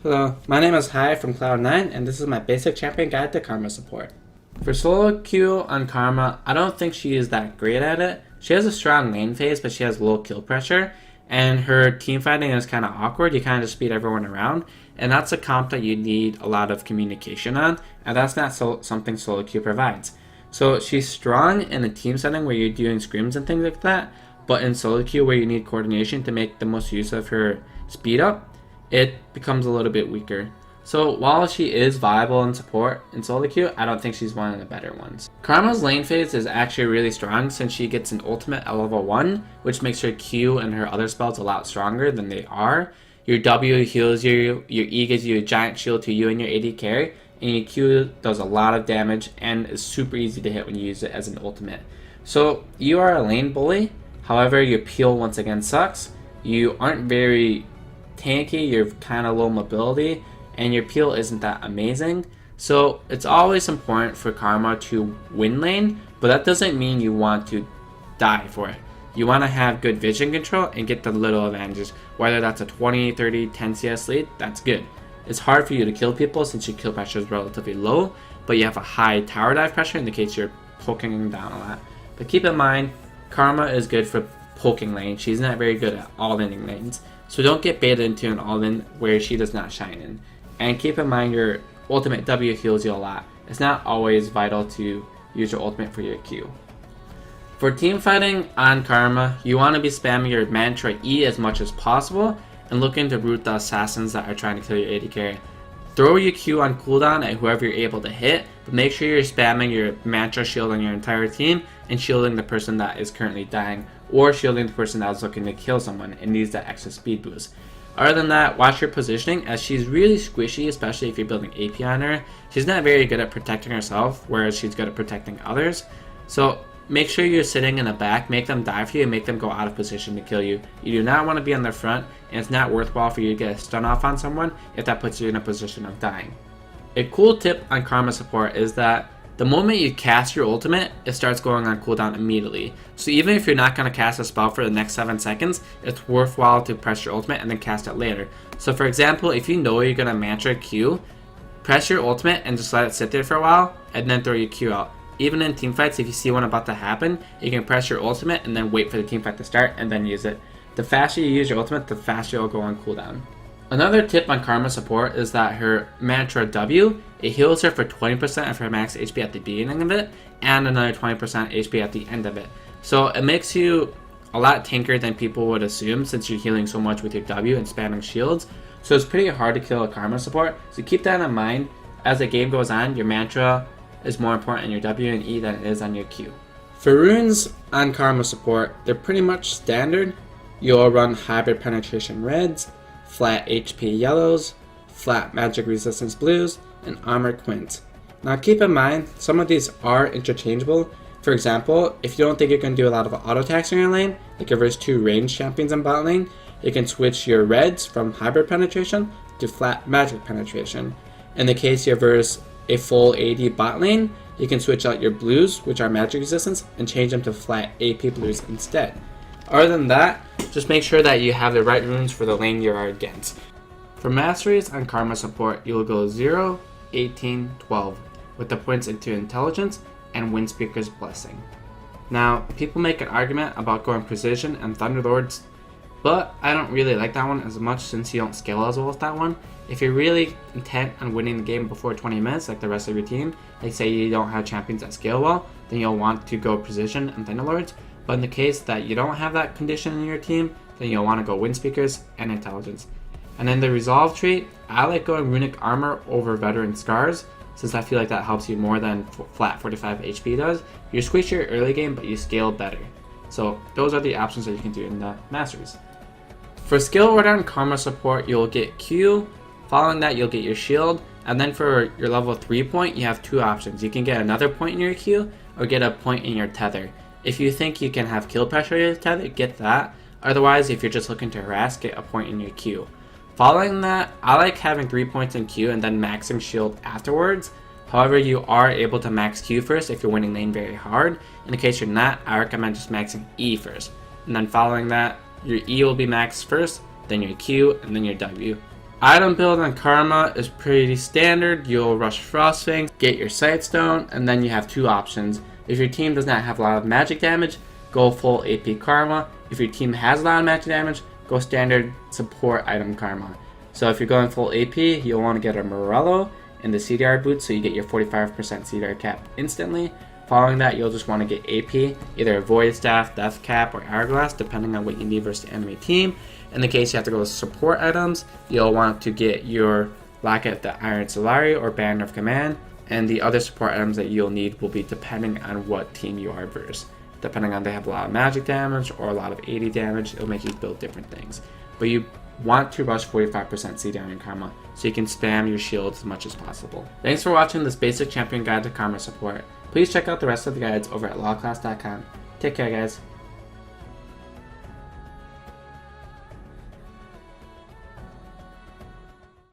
Hello, my name is Hai from Cloud9, and this is my basic champion guide to Karma support. For solo queue on Karma, I don't think she is that great at it. She has a strong lane phase, but she has low kill pressure, and her team fighting is kind of awkward. You kind of just speed everyone around, and that's a comp that you need a lot of communication on, and that's not something solo queue provides. So she's strong in a team setting where you're doing scrims and things like that, but in solo queue where you need coordination to make the most use of her speed up, it becomes a little bit weaker. So while she is viable in support in solo queue, I don't think she's one of the better ones. Karma's lane phase is actually really strong since she gets an ultimate at level 1, which makes her Q and her other spells a lot stronger than they are. Your W heals you, your E gives you a giant shield to you and your AD carry, and your Q does a lot of damage and is super easy to hit when you use it as an ultimate. So you are a lane bully, however your peel once again sucks. You aren't very tanky, you're kind of low mobility, and your peel isn't that amazing. So it's always important for Karma to win lane, but that doesn't mean you want to die for it. You want to have good vision control and get the little advantages, whether that's a 20, 30, 10 CS lead, that's good. It's hard for you to kill people since your kill pressure is relatively low, but you have a high tower dive pressure in the case you're poking them down a lot. But keep in mind, Karma is good for poking lane. She's not very good at all-inning lanes. So don't get baited into an all-in where she does not shine in. And keep in mind your ultimate W heals you a lot. It's not always vital to use your ultimate for your Q. For team fighting on Karma, you want to be spamming your mantra E as much as possible and looking to root the assassins that are trying to kill your AD carry. Throw your Q on cooldown at whoever you're able to hit, but make sure you're spamming your mantra shield on your entire team and shielding the person that is currently dying, or shielding the person that is looking to kill someone and needs that extra speed boost. Other than that, watch your positioning, as she's really squishy, especially if you're building AP on her. She's not very good at protecting herself, whereas she's good at protecting others. So make sure you're sitting in the back, make them die for you, and make them go out of position to kill you. You do not want to be on the front, and it's not worthwhile for you to get a stun off on someone if that puts you in a position of dying. A cool tip on Karma support is that the moment you cast your ultimate, it starts going on cooldown immediately. So even if you're not going to cast a spell for the next 7 seconds, it's worthwhile to press your ultimate and then cast it later. So for example, if you know you're going to mantra Q, press your ultimate and just let it sit there for a while, and then throw your Q out. Even in teamfights, if you see one about to happen, you can press your ultimate and then wait for the teamfight to start and then use it. The faster you use your ultimate, the faster it'll go on cooldown. Another tip on Karma support is that her mantra W, it heals her for 20% of her max HP at the beginning of it, and another 20% HP at the end of it. So it makes you a lot tankier than people would assume since you're healing so much with your W and spamming shields. So it's pretty hard to kill a Karma support, so keep that in mind. As the game goes on, your mantra is more important in your W and E than it is on your Q. For runes on Karma support, they're pretty much standard. You'll run hybrid penetration reds, flat HP yellows, flat magic resistance blues, and armor quints. Now keep in mind, some of these are interchangeable. For example, if you don't think you're going to do a lot of auto attacks in your lane, like your verse 2 ranged champions in bot lane, you can switch your reds from hybrid penetration to flat magic penetration. In the case you verse a full AD bot lane, you can switch out your blues, which are magic resistance, and change them to flat AP blues instead. Other than that, just make sure that you have the right runes for the lane you are against. For masteries on Karma support, you'll go 0, 18, 12, with the points into Intelligence and Windspeaker's Blessing. Now, people make an argument about going Precision and Thunderlords, but I don't really like that one as much since you don't scale as well with that one. If you're really intent on winning the game before 20 minutes, like the rest of your team, like say you don't have champions that scale well, then you'll want to go Precision and Thunderlords. But in the case that you don't have that condition in your team, then you'll want to go Windspeakers and Intelligence. And then the Resolve trait, I like going Runic Armor over Veteran Scars, since I feel like that helps you more than flat 45 HP does. You squish your early game, but you scale better. So those are the options that you can do in the Masteries. For skill order and Karma support, you'll get Q. Following that, you'll get your shield. And then for your level 3 point, you have 2 options. You can get another point in your Q, or get a point in your tether. If you think you can have kill pressure in your tether, get that. Otherwise, if you're just looking to harass, get a point in your Q. Following that, I like having 3 points in Q and then maxing shield afterwards. However, you are able to max Q first if you're winning lane very hard. In the case you're not, I recommend just maxing E first. And then following that, your E will be maxed first, then your Q, and then your W. Item build on Karma is pretty standard. You'll rush Frostfangs, get your Sightstone, and then you have two options. If your team does not have a lot of magic damage, go full AP Karma. If your team has a lot of magic damage, go standard support item Karma. So if you're going full AP, you'll want to get a Morello and the CDR boot so you get your 45% CDR cap instantly. Following that, you'll just want to get AP, either Void Staff, Death Cap, or Hourglass, depending on what you need versus the enemy team. In the case you have to go with support items, you'll want to get your Locket, the Iron Solari, or Banner of Command, and the other support items that you'll need will be depending on what team you are versus. Depending on if they have a lot of magic damage or a lot of 80 damage, it'll make you build different things. But you want to rush 45% CDR in Karma so you can spam your shields as much as possible. Thanks for watching this basic champion guide to Karma support. Please check out the rest of the guides over at lawclass.com. Take care, guys.